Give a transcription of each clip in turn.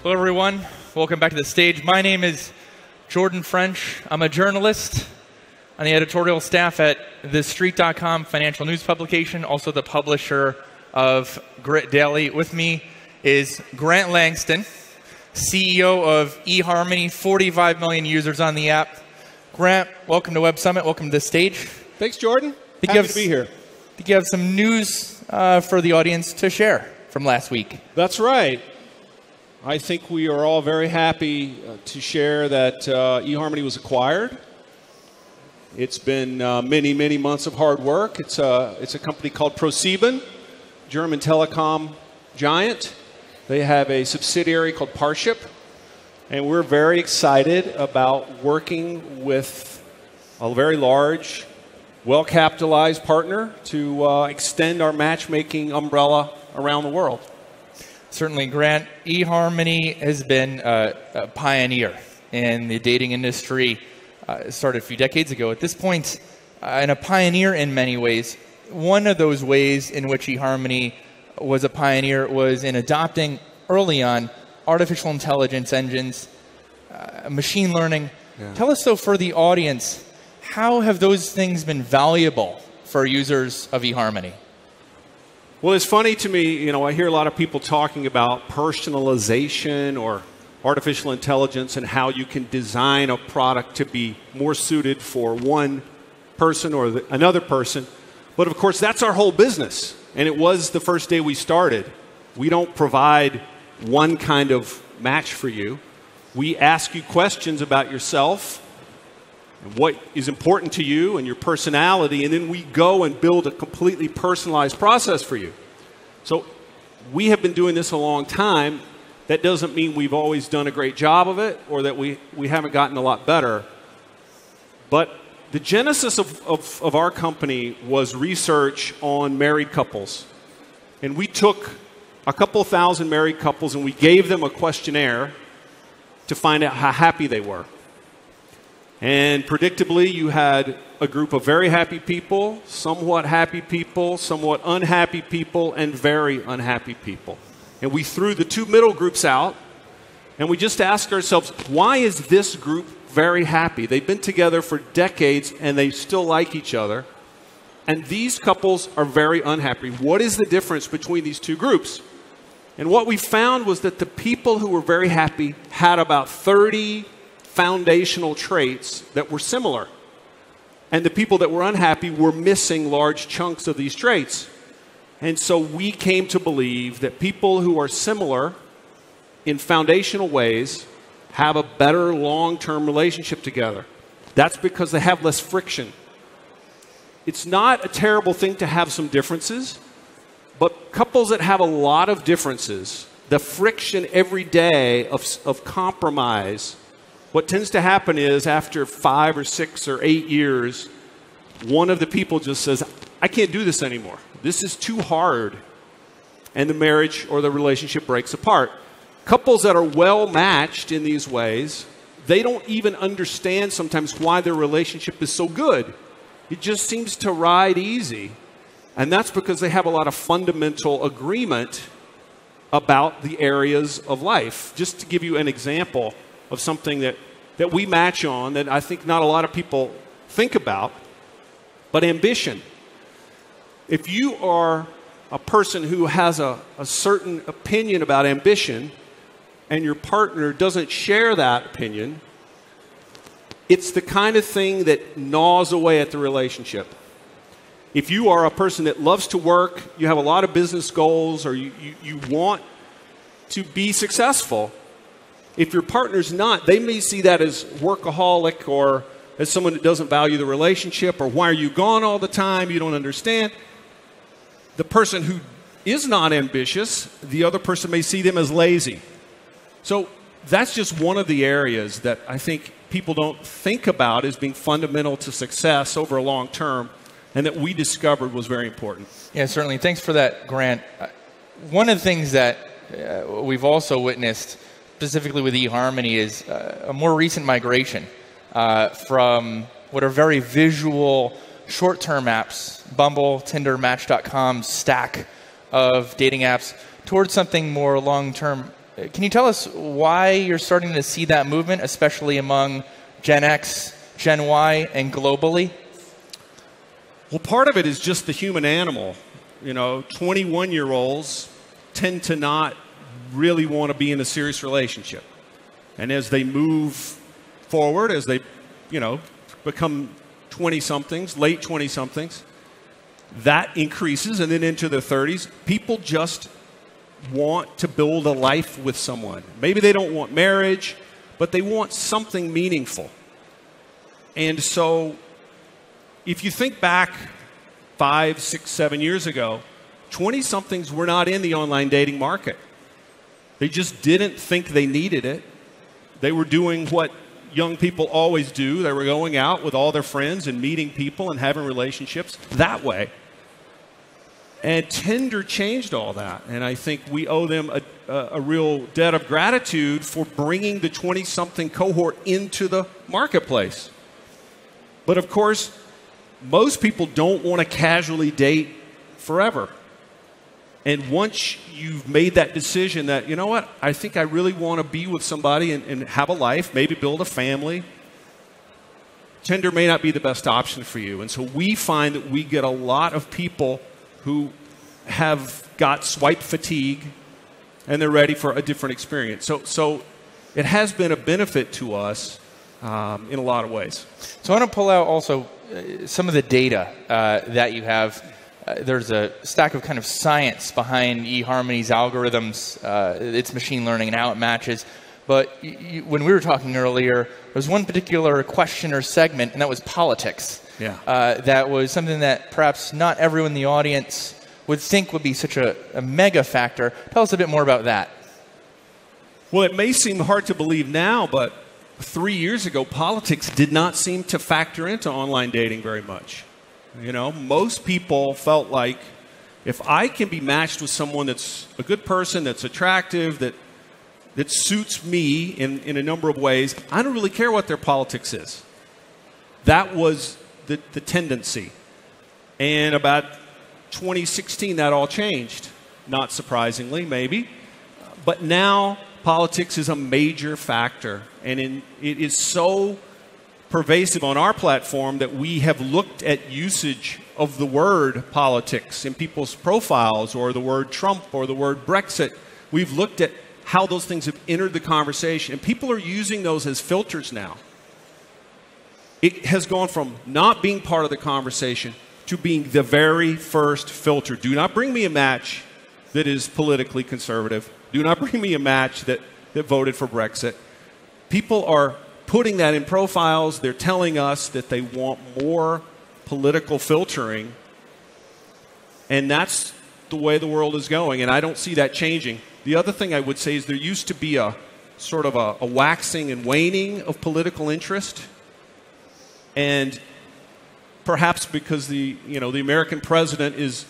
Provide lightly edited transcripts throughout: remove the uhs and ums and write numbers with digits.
Hello, everyone. Welcome back to the stage. My name is Jordan French. I'm a journalist on the editorial staff at TheStreet.com financial news publication, also the publisher of Grit Daily. With me is Grant Langston, CEO of eHarmony, 45 million users on the app. Grant, welcome to Web Summit. Welcome to the stage. Thanks, Jordan. Happy to be here. I think you have some news for the audience to share from last week. That's right. I think we are all very happy to share that eHarmony was acquired. It's been many, many months of hard work. It's a company called ProSieben, German telecom giant. They have a subsidiary called Parship, and we're very excited about working with a very large, well-capitalized partner to extend our matchmaking umbrella around the world. Certainly, Grant. eHarmony has been a pioneer in the dating industry. It started a few decades ago. At this point, and a pioneer in many ways. One of those ways in which eHarmony was a pioneer was in adopting early on artificial intelligence engines, machine learning. Yeah. Tell us, though, for the audience, how have those things been valuable for users of eHarmony? Well, it's funny to me, I hear a lot of people talking about personalization or artificial intelligence and how you can design a product to be more suited for one person or another person. But of course, that's our whole business. And it was the first day we started. We don't provide one kind of match for you. We ask you questions about yourself, and what is important to you and your personality, and then we go and build a completely personalized process for you. So we have been doing this a long time. That doesn't mean we've always done a great job of it or that we haven't gotten a lot better. But the genesis of our company was research on married couples. And we took a couple thousand married couples and we gave them a questionnaire to find out how happy they were. And predictably, you had a group of very happy people, somewhat unhappy people, and very unhappy people. And we threw the two middle groups out, and we just asked ourselves, why is this group very happy? They've been together for decades, and they still like each other. And these couples are very unhappy. What is the difference between these two groups? And what we found was that the people who were very happy had about 30 foundational traits that were similar. And the people that were unhappy were missing large chunks of these traits. And so we came to believe that people who are similar in foundational ways have a better long-term relationship together. That's because they have less friction. It's not a terrible thing to have some differences, but couples that have a lot of differences, the friction every day of compromise, what tends to happen is after 5 or 6 or 8 years, one of the people just says, I can't do this anymore. This is too hard. And the marriage or the relationship breaks apart. Couples that are well matched in these ways, they don't even understand sometimes why their relationship is so good. It just seems to ride easy. And that's because they have a lot of fundamental agreement about the areas of life. Just to give you an example of something that we match on that I think not a lot of people think about, but ambition. If you are a person who has a certain opinion about ambition and your partner doesn't share that opinion, it's the kind of thing that gnaws away at the relationship. If you are a person that loves to work, you have a lot of business goals, or you want to be successful, if your partner's not, they may see that as workaholic or as someone that doesn't value the relationship, or why are you gone all the time? You don't understand. The person who is not ambitious, the other person may see them as lazy. So that's just one of the areas that I think people don't think about as being fundamental to success over a long term, and that we discovered was very important. Yeah, certainly. Thanks for that, Grant. One of the things that we've also witnessed, specifically with eHarmony, is a more recent migration from what are very visual, short-term apps, Bumble, Tinder, Match.com stack of dating apps, towards something more long-term Can you tell us why you're starting to see that movement, especially among Gen X, Gen Y, and globally? Well, part of it is just the human animal. 21-year-olds tend to not really want to be in a serious relationship. And as they move forward, as they, become 20-somethings, late 20-somethings, that increases, and then into their 30s, people just want to build a life with someone. Maybe they don't want marriage, but they want something meaningful. And so if you think back 5, 6, 7 years ago, 20-somethings were not in the online dating market. They just didn't think they needed it. They were doing what young people always do. They were going out with all their friends and meeting people and having relationships that way. And Tinder changed all that. And I think we owe them a real debt of gratitude for bringing the 20-something cohort into the marketplace. But of course, most people don't want to casually date forever. And once you've made that decision that, I think I really want to be with somebody and have a life, maybe build a family, Tinder may not be the best option for you. And so we find that we get a lot of people who have got swipe fatigue and they're ready for a different experience. So it has been a benefit to us in a lot of ways. So I want to pull out also some of the data that you have. There's a stack of kind of science behind eHarmony's algorithms, its machine learning and how it matches. But when we were talking earlier, there was one particular question or segment, and that was politics. Yeah. That was something that perhaps not everyone in the audience would think would be such a mega factor. Tell us a bit more about that. Well, it may seem hard to believe now, but 3 years ago, politics did not seem to factor into online dating very much. Most people felt like if I can be matched with someone that's a good person, that's attractive, that suits me in a number of ways, I don't really care what their politics is. That was the tendency. And about 2016, that all changed. Not surprisingly, maybe. But now politics is a major factor. And it is so pervasive on our platform that we have looked at usage of the word politics in people's profiles, or the word Trump, or the word Brexit. We've looked at how those things have entered the conversation, and people are using those as filters now. It has gone from not being part of the conversation to being the very first filter. Do not bring me a match that is politically conservative. Do not bring me a match that voted for Brexit. People are putting that in profiles. They're telling us that they want more political filtering. And that's the way the world is going. And I don't see that changing. The other thing I would say is there used to be a sort of a waxing and waning of political interest. And perhaps because the American president is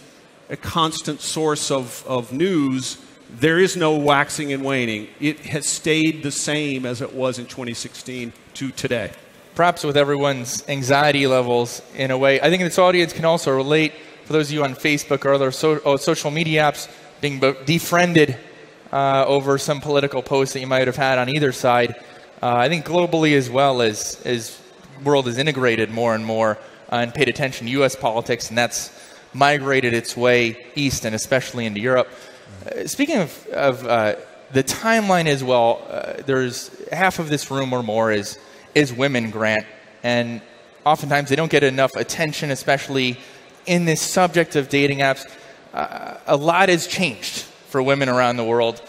a constant source of news, there is no waxing and waning. It has stayed the same as it was in 2016 to today. Perhaps with everyone's anxiety levels, in a way, I think this audience can also relate, for those of you on Facebook or other social media apps, being defriended over some political posts that you might have had on either side. I think globally as well, as world is integrated more and more and paid attention to U.S. politics, and that's migrated its way east and especially into Europe. Speaking of the timeline as well, there's half of this room or more is women, Grant, and oftentimes they don't get enough attention, especially in this subject of dating apps. A lot has changed for women around the world.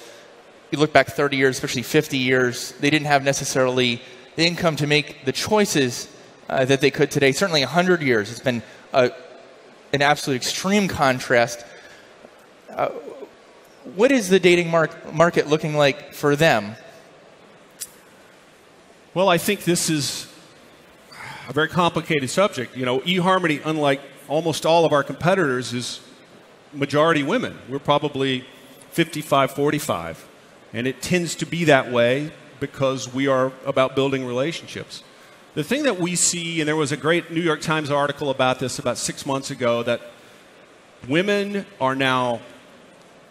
You look back 30 years, especially 50 years, they didn't have necessarily the income to make the choices that they could today. Certainly 100 years, it's been an absolute extreme contrast. What is the dating market looking like for them? Well, I think this is a very complicated subject. eHarmony, unlike almost all of our competitors, is majority women. We're probably 55-45. And it tends to be that way because we are about building relationships. The thing that we see, and there was a great New York Times article about this about 6 months ago, that women are now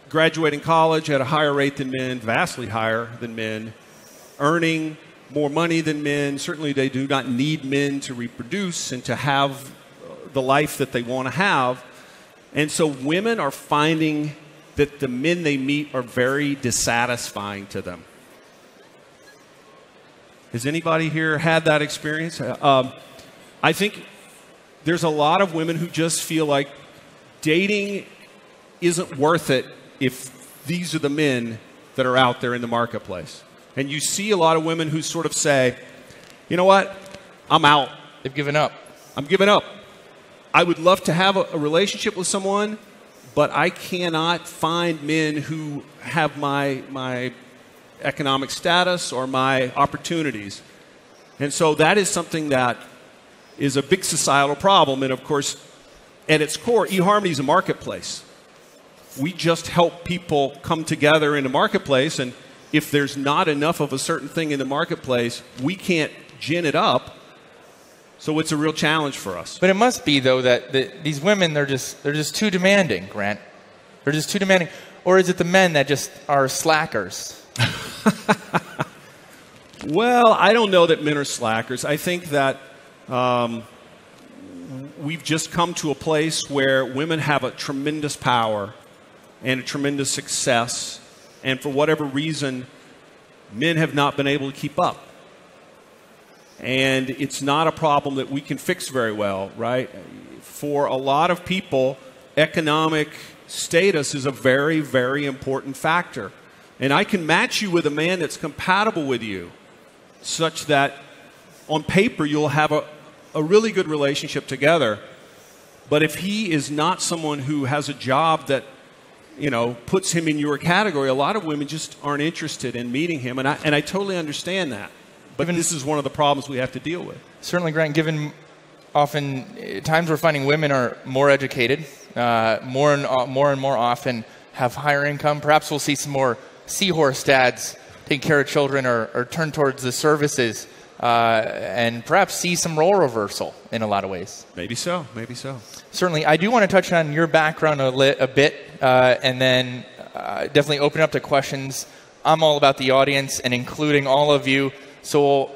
graduating college at a higher rate than men, vastly higher than men, earning more money than men. Certainly they do not need men to reproduce and to have the life that they want to have. And so women are finding that the men they meet are very dissatisfying to them. Has anybody here had that experience? I think there's a lot of women who just feel like dating isn't worth it if these are the men that are out there in the marketplace. And you see a lot of women who sort of say, you know what, I'm out. They've given up. I'm giving up. I would love to have a relationship with someone, but I cannot find men who have my economic status or my opportunities. And so that is something that is a big societal problem. And of course, at its core, eHarmony is a marketplace. We just help people come together in a marketplace, and if there's not enough of a certain thing in the marketplace, we can't gin it up. So it's a real challenge for us. But it must be, though, that these women, they're just too demanding, Grant. They're just too demanding. Or is it the men that just are slackers? Well, I don't know that men are slackers. I think that we've just come to a place where women have a tremendous power and a tremendous success, and for whatever reason, men have not been able to keep up. And it's not a problem that we can fix very well, right? For a lot of people, economic status is a very, very important factor. And I can match you with a man that's compatible with you, such that on paper you'll have a really good relationship together. But if he is not someone who has a job that, you know, puts him in your category, a lot of women just aren't interested in meeting him. And I totally understand that. But this is one of the problems we have to deal with. Certainly, Grant, given often times we're finding women are more educated, more and more often have higher income. Perhaps we'll see some more seahorse dads taking care of children or turn towards the services and perhaps see some role reversal in a lot of ways. Maybe so. Maybe so. Certainly. I do want to touch on your background a bit and then definitely open up to questions. I'm all about the audience and including all of you. So we'll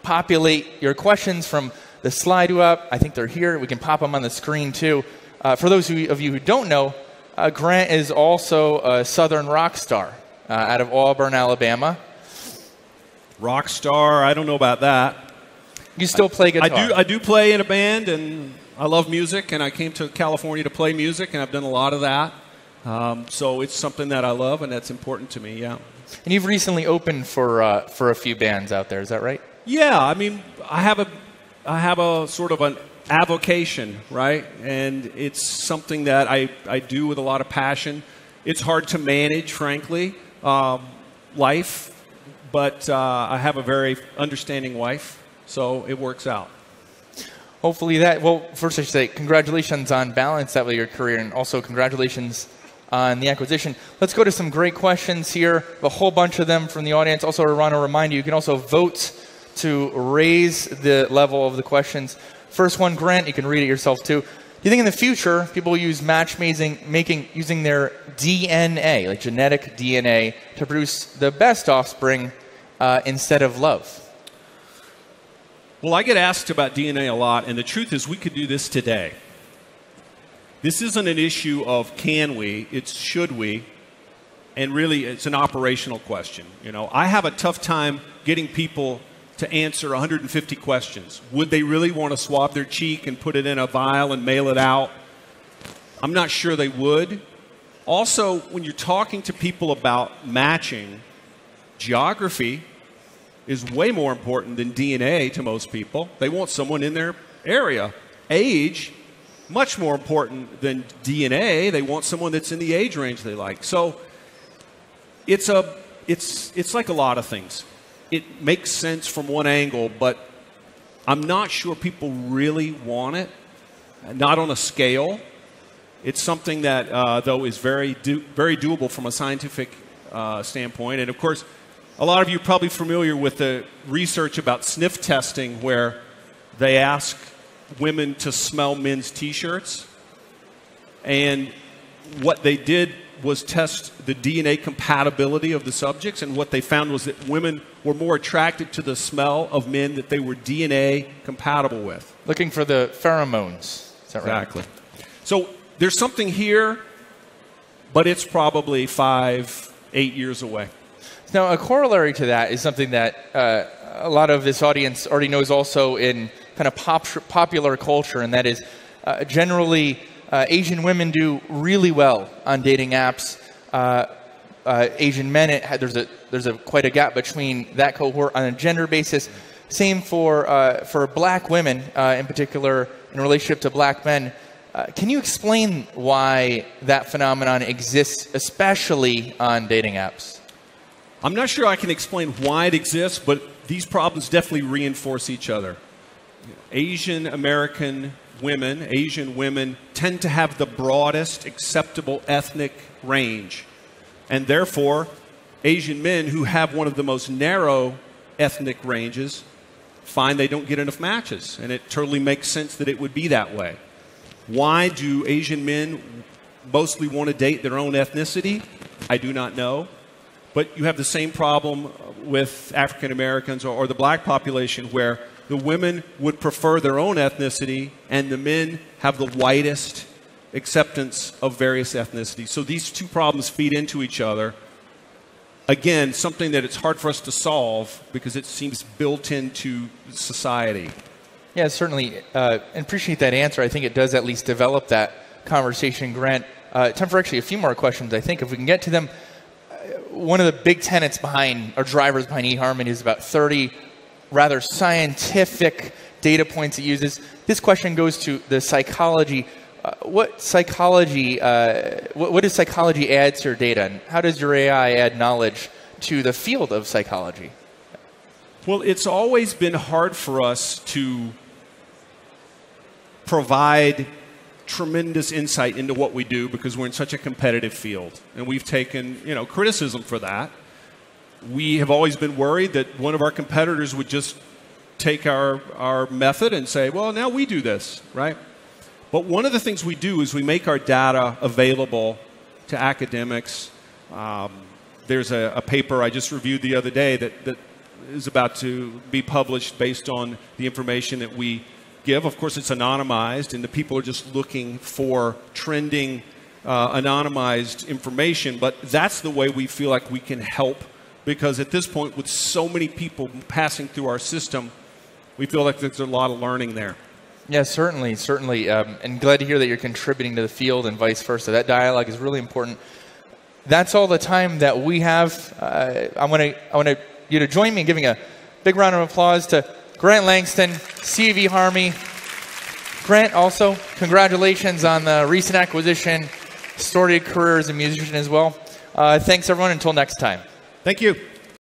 populate your questions from the slide up. I think they're here. We can pop them on the screen too. For those of you who don't know, Grant is also a Southern rock star out of Auburn, Alabama. Rock star, I don't know about that. You still play guitar? I do play in a band, and I love music, and I came to California to play music, and I've done a lot of that. So it's something that I love, and that's important to me, yeah. And you've recently opened for a few bands out there, is that right? Yeah, I mean, I have a sort of an avocation, right? And it's something that I do with a lot of passion. It's hard to manage, frankly, life, but I have a very understanding wife, so it works out. Hopefully that, well, first I should say congratulations on balance that with your career, and also congratulations on the acquisition. Let's go to some great questions here, a whole bunch of them from the audience. Also, I want to remind you, you can also vote to raise the level of the questions. First one, Grant, you can read it yourself too. Do you think in the future people will use matchmaking using their DNA, like genetic DNA, to produce the best offspring instead of love? Well, I get asked about DNA a lot, and the truth is we could do this today. This isn't an issue of can we, it's should we, and really it's an operational question. You know, I have a tough time getting people to answer 150 questions. Would they really want to swab their cheek and put it in a vial and mail it out? I'm not sure they would. Also, when you're talking to people about matching, geography is way more important than DNA to most people. They want someone in their area. Age, much more important than DNA. They want someone that's in the age range they like. So it's like a lot of things. It makes sense from one angle, but I'm not sure people really want it, not on a scale. It's something that, though, is very doable from a scientific standpoint. And, of course, a lot of you are probably familiar with the research about sniff testing where they ask women to smell men's T-shirts. And what they did was test the DNA compatibility of the subjects, and what they found was that women were more attracted to the smell of men that they were DNA compatible with. Looking for the pheromones. Is that right? Exactly. So there's something here, but it's probably 5-8 years away. Now, a corollary to that is something that a lot of this audience already knows also in kind of popular culture, and that is generally Asian women do really well on dating apps. Asian men, there's quite a gap between that cohort on a gender basis. Same for black women, in particular, in relationship to black men. Can you explain why that phenomenon exists, especially on dating apps? I'm not sure I can explain why it exists, but these problems definitely reinforce each other. Asian American women, Asian women, tend to have the broadest acceptable ethnic range. And therefore, Asian men who have one of the most narrow ethnic ranges find they don't get enough matches. And it totally makes sense that it would be that way. Why do Asian men mostly want to date their own ethnicity? I do not know. But you have the same problem with African Americans or the black population, where the women would prefer their own ethnicity and the men have the widest acceptance of various ethnicities. So these two problems feed into each other. Again, something that it's hard for us to solve because it seems built into society. Yeah, certainly. Appreciate that answer. I think it does at least develop that conversation, Grant. Time for actually a few more questions, I think. If we can get to them. One of the big tenets behind, or drivers behind eHarmony, is about 30 rather scientific data points it uses. This question goes to the psychology. What does psychology add to your data, and how does your AI add knowledge to the field of psychology? Well, it's always been hard for us to provide tremendous insight into what we do because we're in such a competitive field, and we've taken criticism for that. We have always been worried that one of our competitors would just take our method and say, well, now we do this, right? But one of the things we do is we make our data available to academics. There's a paper I just reviewed the other day that is about to be published based on the information that we give. Of course, it's anonymized, and the people are just looking for trending, anonymized information. But that's the way we feel like we can help, because at this point, with so many people passing through our system, we feel like there's a lot of learning there. Yeah, certainly. And glad to hear that you're contributing to the field and vice versa. That dialogue is really important. That's all the time that we have. I want you to join me in giving a big round of applause to Grant Langston, CEO of eHarmony. Grant, also, congratulations on the recent acquisition, storied career as a musician as well. Thanks, everyone. Until next time. Thank you.